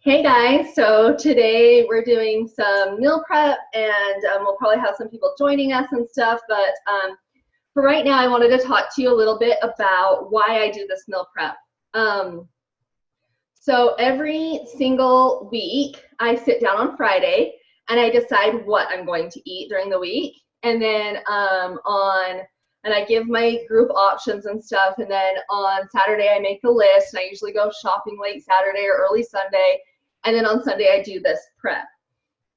Hey guys, so today we're doing some meal prep and we'll probably have some people joining us and stuff, but for right now I wanted to talk to you a little bit about why I do this meal prep. So every single week I sit down on Friday and I decide what I'm going to eat during the week, and then and I give my group options and stuff, and then on Saturday I make the list and I usually go shopping late Saturday or early Sunday. And then on Sunday, I do this prep.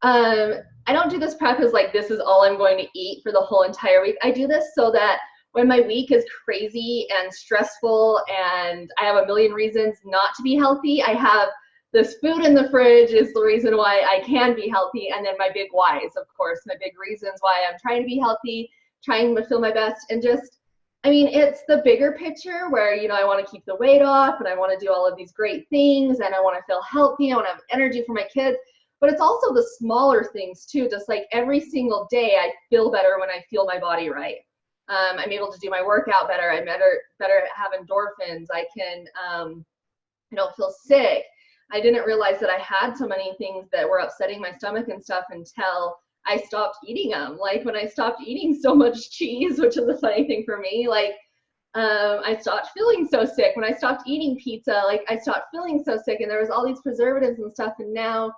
I don't do this prep as like this is all I'm going to eat for the whole entire week. I do this so that when my week is crazy and stressful and I have a million reasons not to be healthy, I have this food in the fridge is the reason why I can be healthy. And then my big whys, of course, my big reasons why I'm trying to be healthy, trying to feel my best, and just I mean, it's the bigger picture where, I want to keep the weight off and I want to do all of these great things and I want to feel healthy. I want to have energy for my kids. But it's also the smaller things too. Just like every single day, I feel better when I feel my body right. I'm able to do my workout better. I'm better at having endorphins. I don't feel sick. I didn't realize that I had so many things that were upsetting my stomach and stuff until I stopped eating them. Like when I stopped eating so much cheese, which is a funny thing for me, I stopped feeling so sick. When I stopped eating pizza, I stopped feeling so sick, and there was all these preservatives and stuff. And now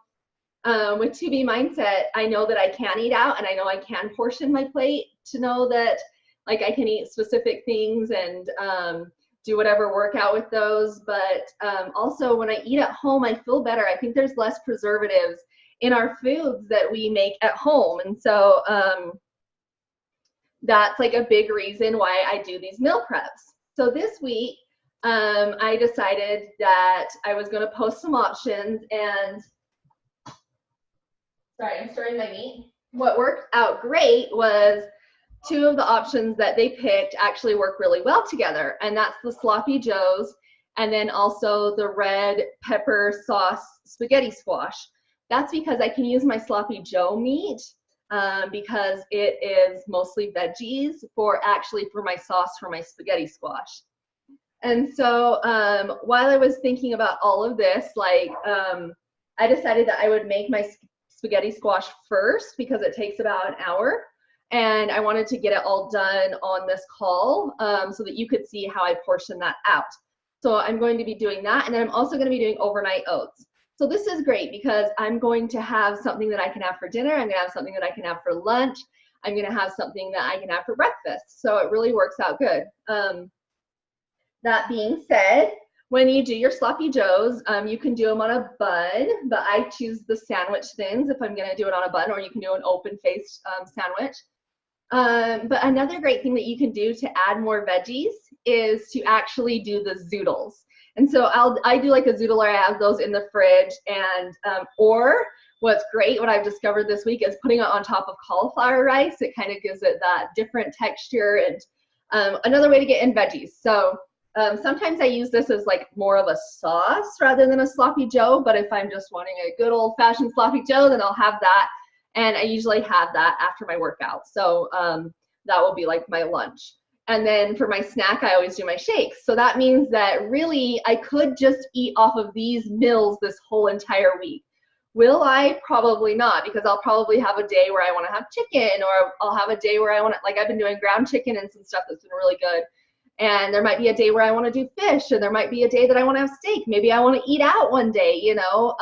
with 2B mindset, I know that I can eat out and I know I can portion my plate to know that I can eat specific things and do whatever workout with those. But also when I eat at home, I feel better. I think there's less preservatives in our foods that we make at home. And so that's a big reason why I do these meal preps. So this week, I decided that I was going to post some options, and sorry, I'm stirring my meat. What worked out great was two of the options that they picked actually work really well together, and that's the sloppy joes and then also the red pepper sauce spaghetti squash. That's because I can use my sloppy joe meat because it is mostly veggies for my sauce for my spaghetti squash. And so while I was thinking about all of this, I decided that I would make my spaghetti squash first because it takes about an hour. And I wanted to get it all done on this call so that you could see how I portion that out. So I'm going to be doing that. And then I'm also going to be doing overnight oats. So this is great because I'm going to have something that I can have for dinner. I'm going to have something that I can have for lunch. I'm going to have something that I can have for breakfast. So it really works out good. That being said, when you do your sloppy joes, you can do them on a bun, but I choose the sandwich thins if I'm going to do it on a bun, or you can do an open-faced sandwich. But another great thing that you can do to add more veggies is to actually do the zoodles. And so I do a zoodler. I have those in the fridge, and or what's great, what I've discovered this week is putting it on top of cauliflower rice. It kind of gives it that different texture, and another way to get in veggies. So sometimes I use this as more of a sauce rather than a sloppy joe, but if I'm just wanting a good old-fashioned sloppy joe, then I'll have that. And I usually have that after my workout. So that will be my lunch. And then for my snack, I always do my shakes. So that means that really I could just eat off of these meals this whole entire week. Will I? Probably not, because I'll probably have a day where I want to have chicken, or I'll have a day where I want to, I've been doing ground chicken and some stuff that's been really good. And there might be a day where I want to do fish, and there might be a day that I want to have steak. Maybe I want to eat out one day, though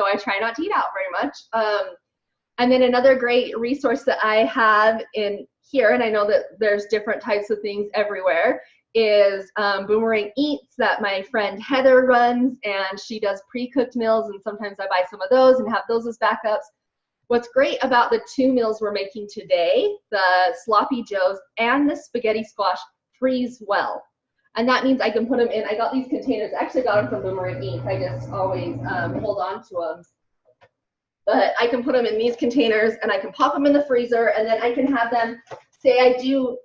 I try not to eat out very much. And then another great resource that I have in here, and I know that there's different types of things everywhere, is Boomerang Eats that my friend Heather runs, and she does pre-cooked meals, and sometimes I buy some of those and have those as backups. What's great about the two meals we're making today, the sloppy joes and the spaghetti squash, freeze well. And that means I can put them in, I got these containers, I actually got them from Boomerang Eats, I just always hold on to them. But I can put them in these containers and I can pop them in the freezer, and then I can have them, say I do,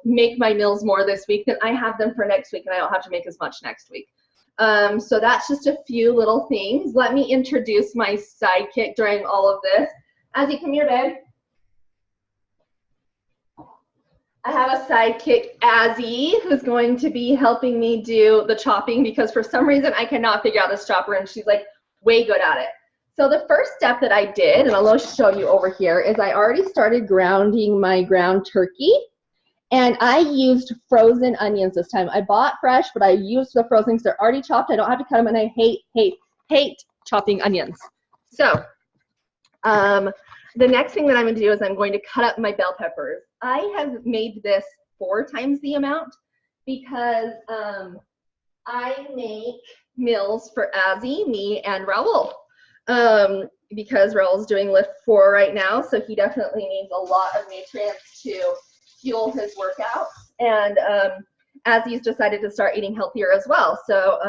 make my meals more this week, then I have them for next week and I don't have to make as much next week. So that's just a few little things. Let me introduce my sidekick during all of this. Azzy, come here, babe. I have a sidekick, Azzy, who's going to be helping me do the chopping because for some reason I cannot figure out this chopper, and she's like, way good at it. So the first step that I did, and I'll show you over here, is I already started grounding my ground turkey. And I used frozen onions this time. I bought fresh, but I used the frozen because they're already chopped. I don't have to cut them, and I hate chopping onions. So the next thing that I'm going to do is I'm going to cut up my bell peppers. I have made this 4 times the amount because I make meals for Azzy, me, and Raul. Because Raul's doing lift 4 right now, so he definitely needs a lot of nutrients to fuel his workouts. And Azzy's decided to start eating healthier as well. So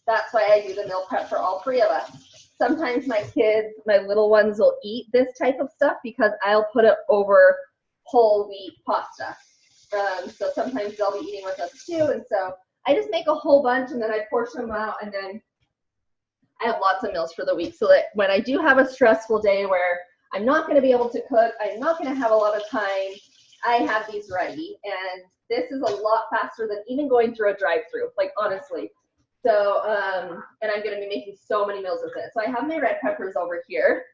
that's why I do the meal prep for all 3 of us. Sometimes my kids, my little ones, will eat this type of stuff because I'll put it over whole wheat pasta. So sometimes they'll be eating with us too. And so I just make a whole bunch and then I portion them out, and then I have lots of meals for the week so that when I do have a stressful day where I'm not going to be able to cook, I'm not going to have a lot of time, I have these ready. And this is a lot faster than even going through a drive-through, like honestly. So, and I'm going to be making so many meals with it. So I have my red peppers over here.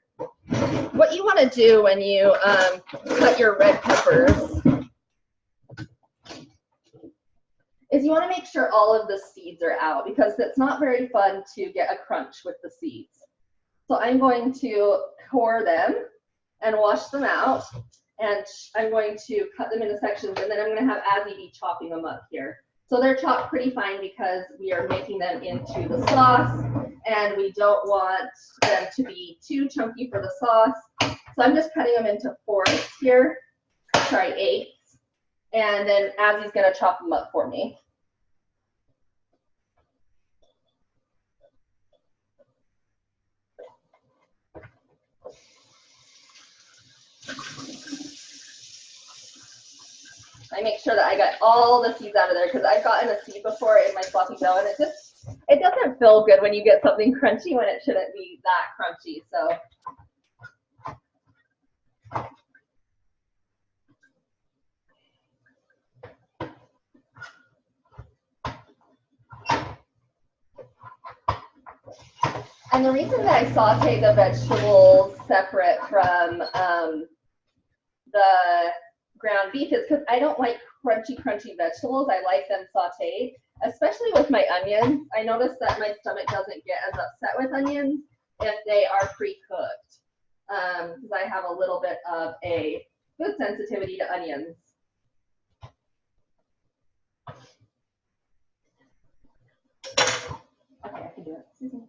What you want to do when you cut your red peppers is you want to make sure all of the seeds are out, because it's not very fun to get a crunch with the seeds. So I'm going to core them and wash them out, and I'm going to cut them into sections, and then I'm going to have Azzy be chopping them up here. So they're chopped pretty fine because we are making them into the sauce, and we don't want them to be too chunky for the sauce. So I'm just cutting them into 4/8 here, sorry, 8s, and then Azzy's going to chop them up for me. I make sure that I got all the seeds out of there, because I've gotten a seed before in my sloppy dough, and it doesn't feel good when you get something crunchy when it shouldn't be that crunchy. So and the reason that I saute the vegetables separate from the ground beef is because I don't like crunchy vegetables. I like them sauteed, especially with my onions. I notice that my stomach doesn't get as upset with onions if they are pre-cooked, because I have a little bit of a food sensitivity to onions. Okay, I can do it. Excuse me.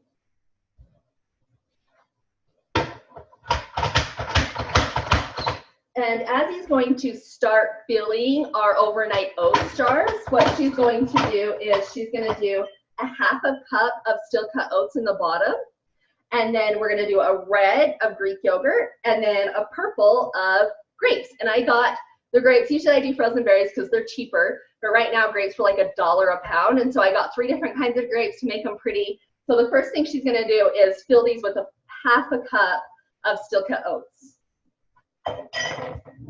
And as he's going to start filling our overnight oats jars, what she's going to do is she's going to do a 1/2 cup of steel cut oats in the bottom. And then we're going to do a red of Greek yogurt and then a purple of grapes. And I got the grapes. Usually I do frozen berries because they're cheaper. But right now grapes are like $1 a pound. And so I got 3 different kinds of grapes to make them pretty. So the first thing she's going to do is fill these with a 1/2 cup of steel cut oats.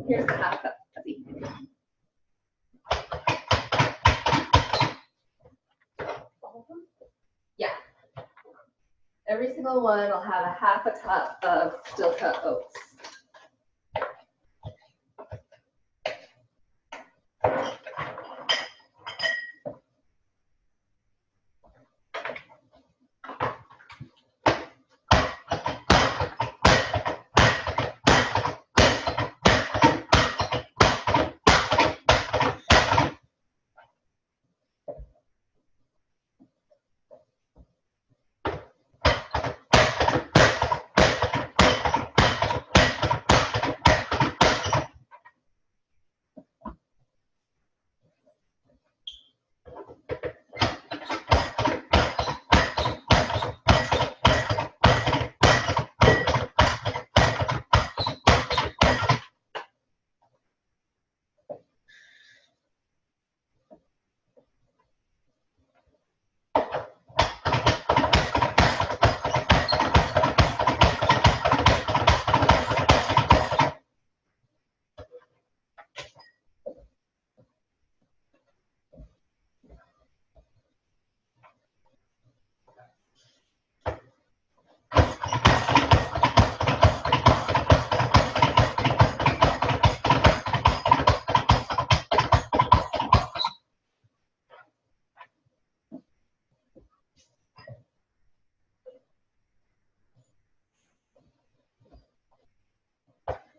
Here's the 1/2 cup. Yeah. Every single one will have a 1/2 cup of steel cut oats.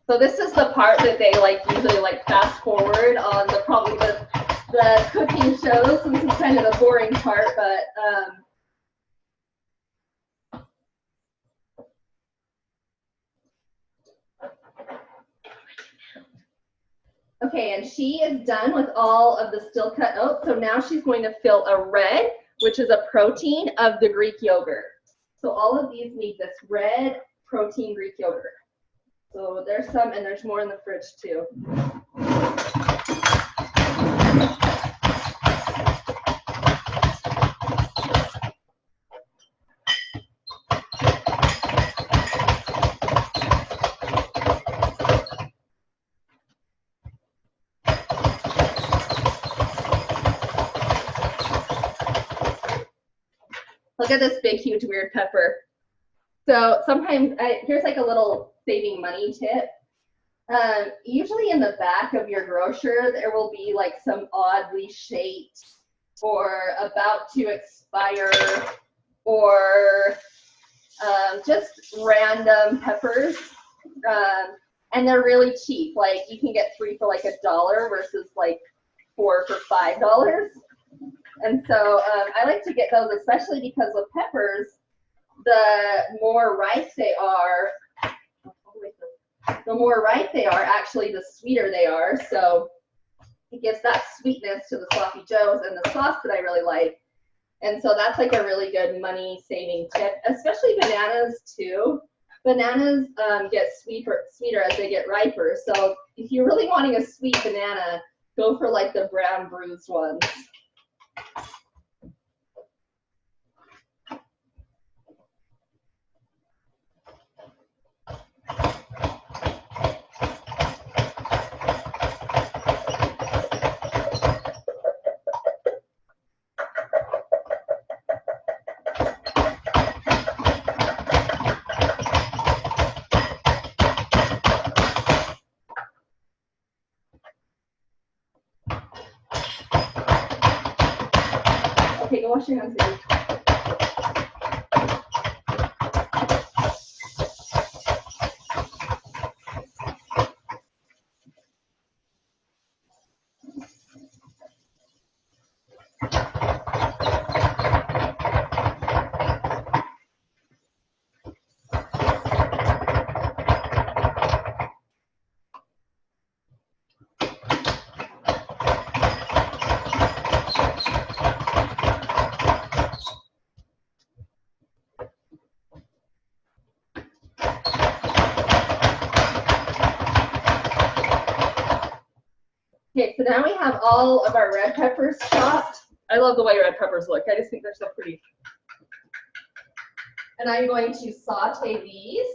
So this is the part that they like usually like fast forward on the probably the cooking shows. This is kind of the boring part, but okay, and she is done with all of the still cut oats. So now she's going to fill a red, which is a protein of the Greek yogurt. So all of these need this red protein Greek yogurt. So there's some, and there's more in the fridge too. Look at this big, huge, weird pepper. So sometimes, here's like a little saving money tip. Usually in the back of your grocer, there will be like some oddly shaped or about to expire or just random peppers. And they're really cheap. Like you can get 3 for like $1 versus like 4 for $5. And so I like to get those, especially because with peppers, the more ripe they are, actually the sweeter they are. So it gives that sweetness to the sloppy joes and the sauce that I really like. And so that's like a really good money saving tip, especially bananas too. Bananas get sweeter as they get riper. So if you're really wanting a sweet banana, go for like the brown bruised ones. Okay, go wash your hands, baby. Okay, so now we have all of our red peppers chopped. I love the way red peppers look. I just think they're so pretty. And I'm going to saute these.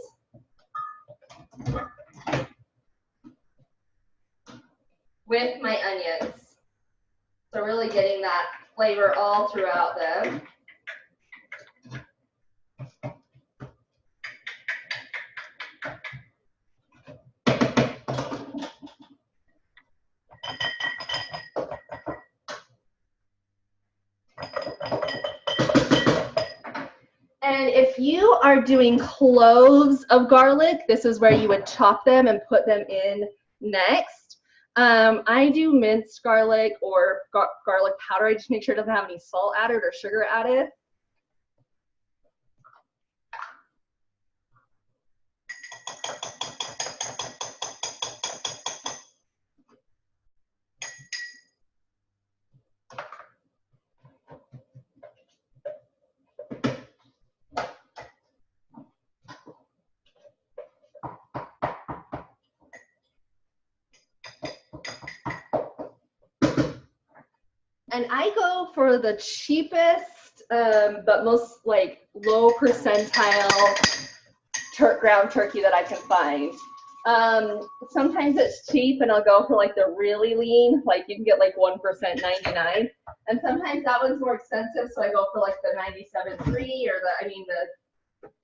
With my onions. So really getting that flavor all throughout them. And if you are doing cloves of garlic, this is where you would chop them and put them in next. I do minced garlic or garlic powder. I just make sure it doesn't have any salt added or sugar added. And I go for the cheapest, but most like low percentile ground turkey that I can find. Sometimes it's cheap and I'll go for like the really lean, like you can get like 1% 99. And sometimes that one's more expensive, so I go for like the 97.3 or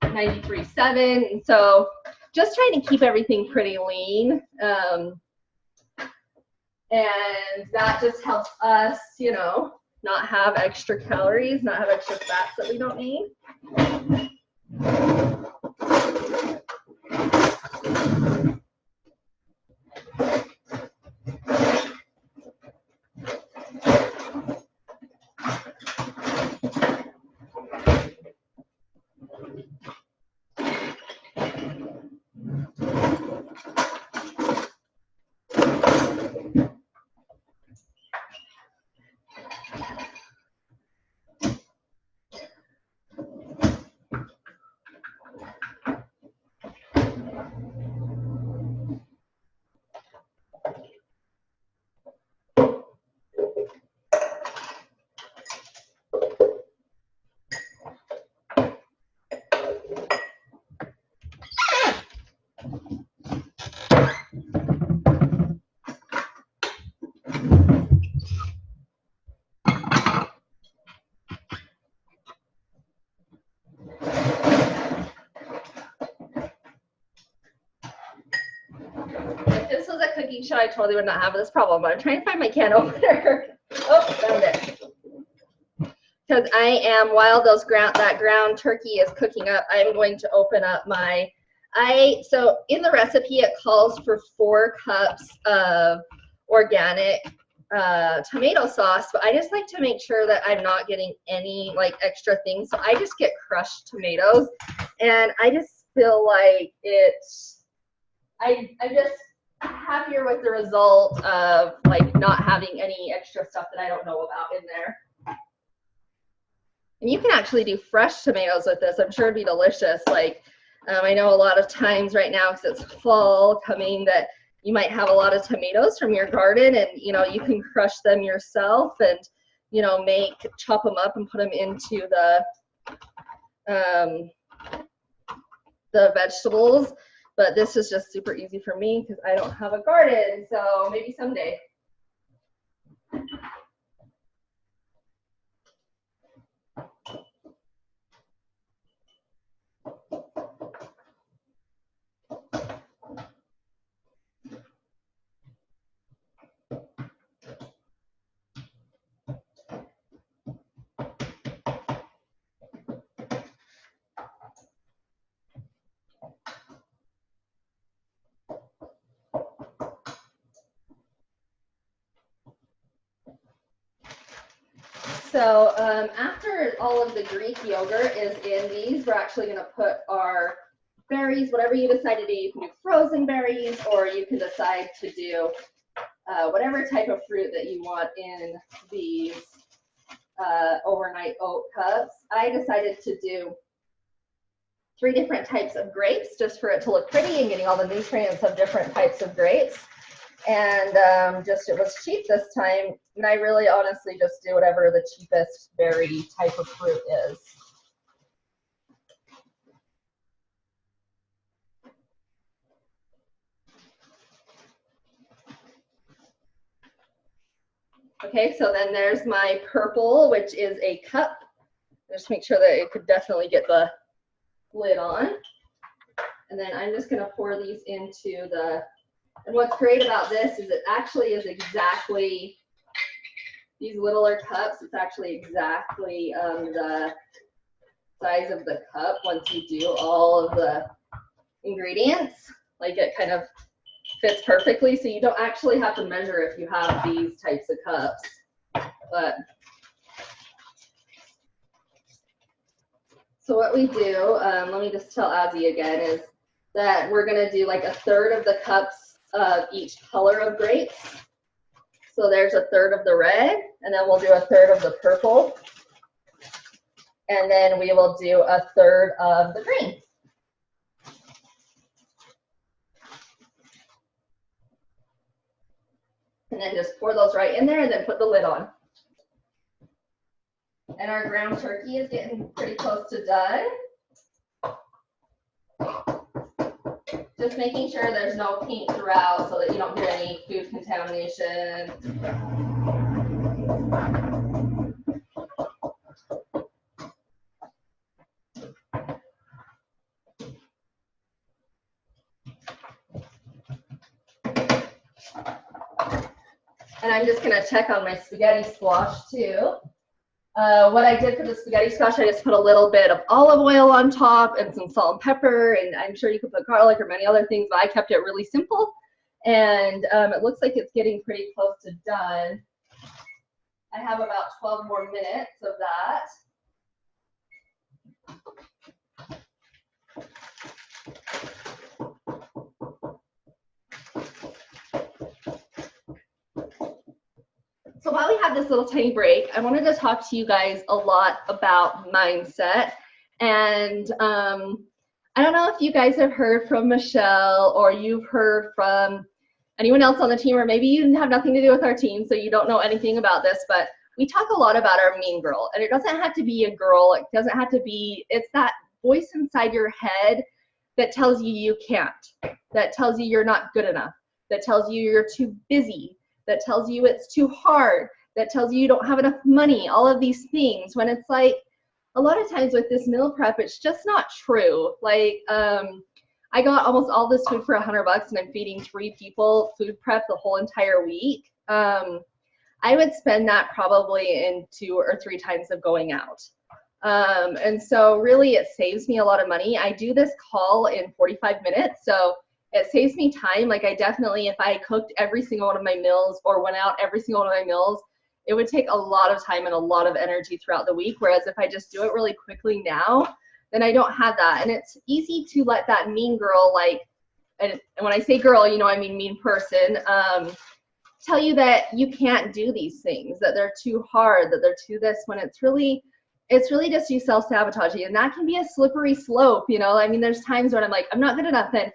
the 93.7. And so just trying to keep everything pretty lean. And that just helps us, you know, not have extra calories, not have extra fats that we don't need. cooking show, I totally would not have this problem, but I'm trying to find my can opener. Oh, found it. Because I am, while that ground turkey is cooking up, I'm going to open up my, so in the recipe it calls for 4 cups of organic tomato sauce, but I just like to make sure that I'm not getting any like extra things. So I just get crushed tomatoes, and I just feel like I'm just happier with the result of like not having any extra stuff that I don't know about in there. And you can actually do fresh tomatoes with this. I'm sure it'd be delicious. Like I know a lot of times right now, because it's fall coming, that you might have a lot of tomatoes from your garden, and you know, you can crush them yourself and, you know, chop them up and put them into the vegetables. But this is just super easy for me because I don't have a garden, so maybe someday. So after all of the Greek yogurt is in these, we're actually going to put our berries, whatever you decide to do. You can do frozen berries, or you can decide to do whatever type of fruit that you want in these overnight oat cups. I decided to do 3 different types of grapes just for it to look pretty and getting all the nutrients of different types of grapes. And it was cheap this time, and I really honestly just do whatever the cheapest berry type of fruit is. Okay, so then there's my purple, which is a cup. Just make sure that it could definitely get the lid on. And then I'm just going to pour these into and what's great about this is it actually is exactly, these littler cups, it's actually exactly the size of the cup once you do all of the ingredients. Like it kind of fits perfectly, so you don't actually have to measure if you have these types of cups. But so what we do, let me just tell Azzy again, is that we're going to do like 1/3 of the cups of each color of grapes. So there's 1/3 of the red, and then we'll do 1/3 of the purple, and then we will do 1/3 of the green. And then just pour those right in there and then put the lid on. And our ground turkey is getting pretty close to done. Just making sure there's no paint throughout so that you don't get any food contamination. And I'm just gonna check on my spaghetti squash too. What I did for the spaghetti squash, I just put a little bit of olive oil on top and some salt and pepper, and I'm sure you could put garlic or many other things, but I kept it really simple. And it looks like it's getting pretty close to done. I have about 12 more minutes of that. So while we have this little tiny break, I wanted to talk to you guys a lot about mindset. And I don't know if you guys have heard from Michelle or you've heard from anyone else on the team, or maybe you have nothing to do with our team, so you don't know anything about this, but we talk a lot about our mean girl. And it doesn't have to be a girl. It doesn't have to be, it's that voice inside your head that tells you you can't, that tells you you're not good enough, that tells you you're too busy, that tells you it's too hard, that tells you you don't have enough money, all of these things, when it's like, a lot of times with this meal prep, it's just not true. Like, I got almost all this food for $100 and I'm feeding 3 people food prep the whole entire week. I would spend that probably in 2 or 3 times of going out. And so really it saves me a lot of money. I do this call in 45 minutes, so it saves me time. Like I definitely, if I cooked every single one of my meals or went out every single one of my meals, it would take a lot of time and a lot of energy throughout the week. Whereas if I just do it really quickly now, then I don't have that. And it's easy to let that mean girl, like, and when I say girl, you know, I mean mean person, tell you that you can't do these things, that they're too hard, that they're too this, when it's really just you self-sabotaging. And that can be a slippery slope, you know. I mean, there's times when I'm like, I'm not good enough, then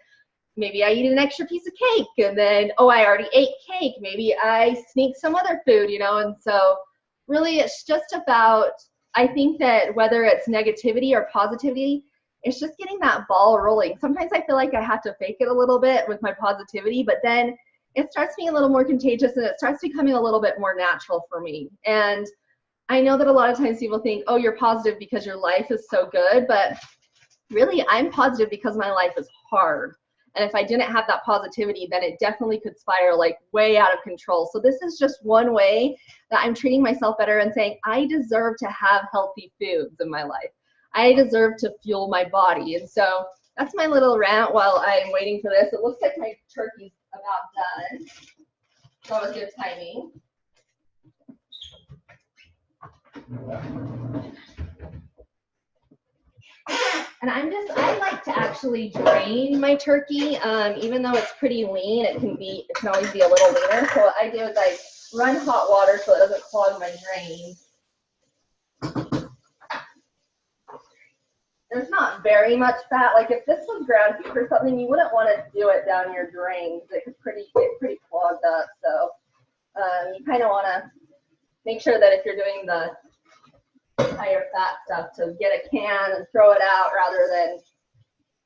maybe I eat an extra piece of cake, and then, oh, I already ate cake, maybe I sneak some other food, you know. And so really it's just about, I think that whether it's negativity or positivity, it's just getting that ball rolling. Sometimes I feel like I have to fake it a little bit with my positivity, but then it starts being a little more contagious and it starts becoming a little bit more natural for me. And I know that a lot of times people think, oh, you're positive because your life is so good, but really I'm positive because my life is hard. And if I didn't have that positivity, then it definitely could spiral like way out of control. So this is just one way that I'm treating myself better and saying, I deserve to have healthy foods in my life. I deserve to fuel my body. And so that's my little rant while I'm waiting for this. It looks like my turkey's about done. So that was good timing. And I like to actually drain my turkey, even though it's pretty lean, it can always be a little leaner. So what I do is I run hot water so it doesn't clog my drain. There's not very much fat. Like if this was ground beef or something, you wouldn't want to do it down your drain because it could get pretty clogged up. So you kind of want to make sure that if you're doing the higher fat stuff, to get a can and throw it out rather than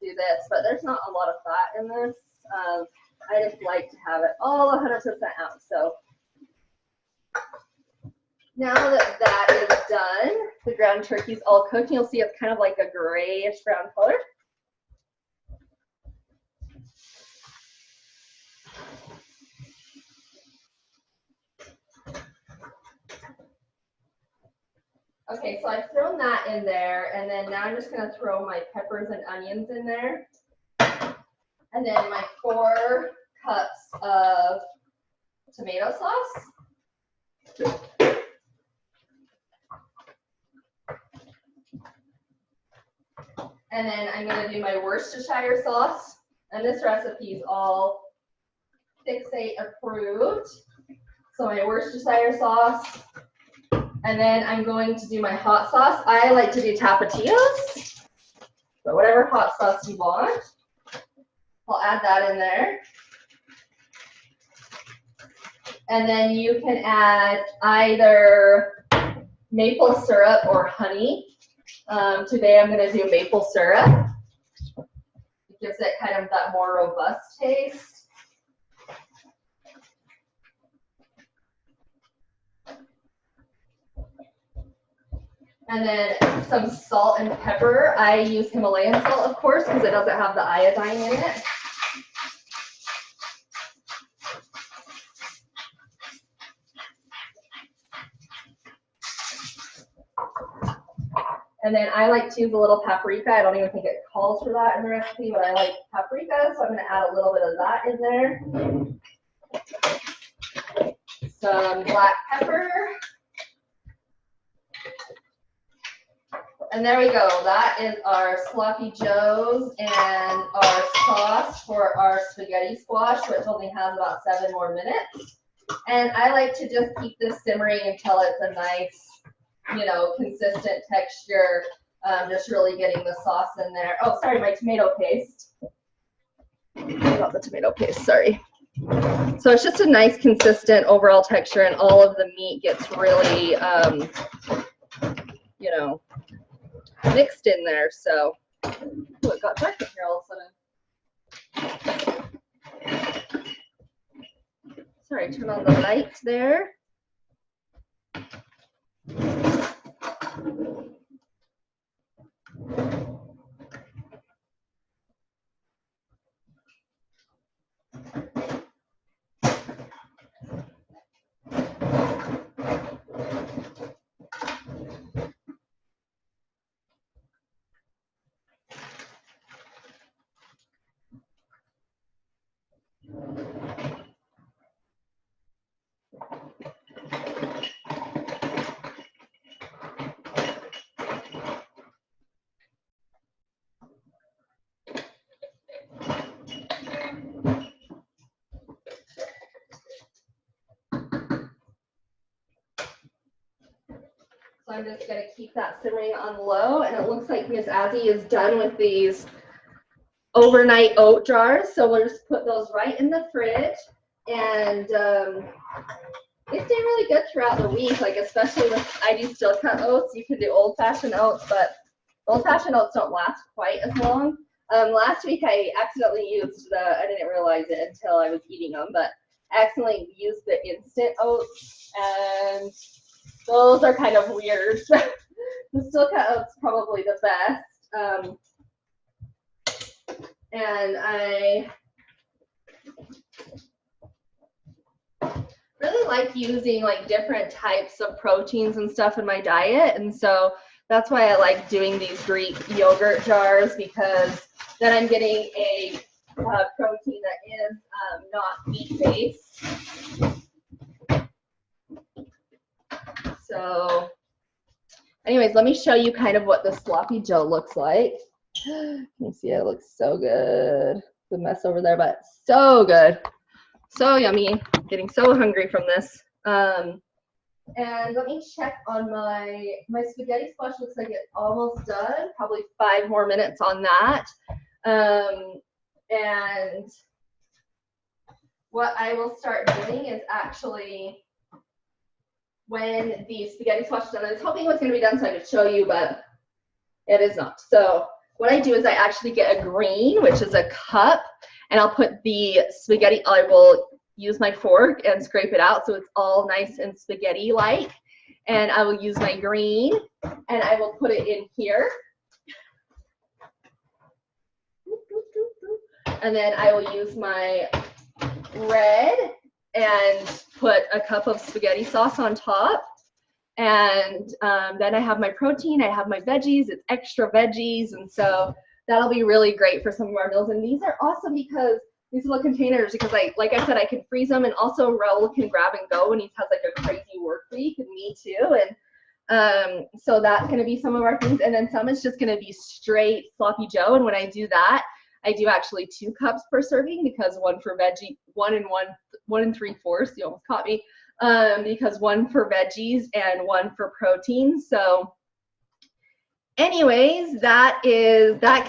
do this. But there's not a lot of fat in this. I just like to have it all 100% out. So now that that is done, the ground turkey's all cooked. You'll see it's kind of like a grayish brown color. Okay, so I've thrown that in there, and then now I'm just going to throw my peppers and onions in there. And then my 4 cups of tomato sauce. And then I'm going to do my Worcestershire sauce. And this recipe is all Fix8 approved. So my Worcestershire sauce. And then I'm going to do my hot sauce. I like to do Tapatios. So whatever hot sauce you want. I'll add that in there. And then you can add either maple syrup or honey. Today I'm going to do maple syrup. It gives it kind of that more robust taste. And then some salt and pepper. I use Himalayan salt, of course, because it doesn't have the iodine in it. And then I like to use a little paprika. I don't even think it calls for that in the recipe, but I like paprika, so I'm going to add a little bit of that in there. Some black pepper. And there we go. That is our sloppy joes and our sauce for our spaghetti squash, which only has about 7 more minutes. And I like to just keep this simmering until it's a nice, you know, consistent texture. Just really getting the sauce in there. Oh, sorry, my tomato paste. Not the tomato paste, sorry. So it's just a nice, consistent overall texture, and all of the meat gets really, you know, mixed in there. So ooh, it got dark in here all of a sudden. Sorry, turn on the light there. I'm just going to keep that simmering on low. And it looks like Miss Azzy is done with these overnight oat jars. So we'll just put those right in the fridge. And they stay really good throughout the week, like especially with, I do steel cut oats. You can do old-fashioned oats, but old-fashioned oats don't last quite as long. Last week I accidentally used I didn't realize it until I was eating them, but I accidentally used the instant oats, and those are kind of weird. The steel cut oats probably the best. And I really like using like different types of proteins and stuff in my diet, and so that's why I like doing these Greek yogurt jars, because then I'm getting a protein that is not meat-based. So anyways, let me show you kind of what the sloppy joe looks like. You see it looks so good. The mess over there, but so good. So yummy. Getting so hungry from this. And let me check on my spaghetti squash. Looks like it's almost done. Probably 5 more minutes on that. And what I will start doing is actually, when the spaghetti squash is done, I was hoping it was going to be done so I could show you, but it is not. So what I do is I actually get a green, which is a cup, and I'll put the spaghetti, I will use my fork and scrape it out so it's all nice and spaghetti-like. And I will use my green, and I will put it in here. And then I will use my red and put a cup of spaghetti sauce on top. And then I have my protein, I have my veggies, it's extra veggies, and so that'll be really great for some of our meals. And these are awesome because these little containers, because like I said, I can freeze them, and also Raul can grab and go when he has like a crazy work week, and me too. And so that's going to be some of our things. And then some is just going to be straight sloppy joe. And when I do that, I do actually 2 cups per serving, because 1 for veggie, 1 and 3/4. You almost caught me. Because 1 for veggies and 1 for protein. So anyways, that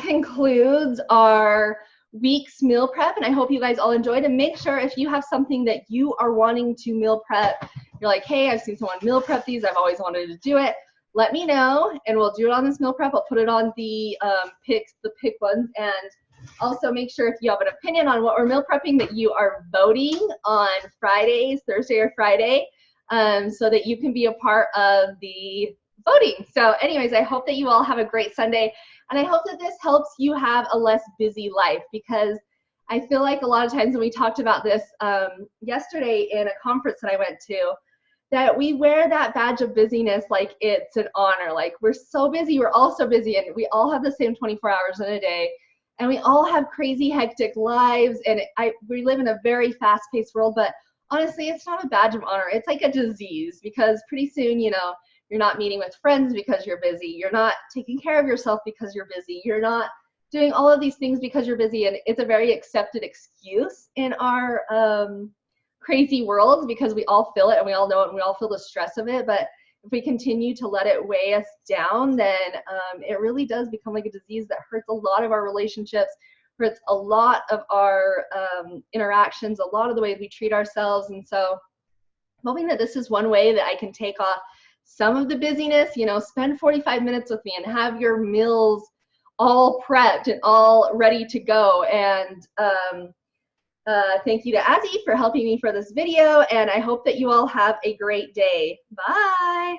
concludes our week's meal prep, and I hope you guys all enjoyed. And make sure, if you have something that you are wanting to meal prep, you're like, hey, I've seen someone meal prep these, I've always wanted to do it, let me know, and we'll do it on this meal prep. I'll put it on the pick ones. And also make sure, if you have an opinion on what we're meal prepping, that you are voting on Fridays, Thursday or Friday, so that you can be a part of the voting. So anyways, I hope that you all have a great Sunday, and I hope that this helps you have a less busy life, because I feel like a lot of times when we talked about this yesterday in a conference that I went to, that we wear that badge of busyness like it's an honor. Like, we're so busy, we're all so busy, and we all have the same 24 hours in a day, and we all have crazy hectic lives, and we live in a very fast-paced world. But honestly, it's not a badge of honor, it's like a disease, because pretty soon, you know, you're not meeting with friends because you're busy, you're not taking care of yourself because you're busy, you're not doing all of these things because you're busy. And it's a very accepted excuse in our crazy world, because we all feel it and we all know it and we all feel the stress of it. But if we continue to let it weigh us down, then it really does become like a disease that hurts a lot of our relationships, hurts a lot of our interactions, a lot of the ways we treat ourselves. And so I'm hoping that this is one way that I can take off some of the busyness. You know, spend 45 minutes with me and have your meals all prepped and all ready to go. And thank you to Azzy for helping me for this video, and I hope that you all have a great day. Bye.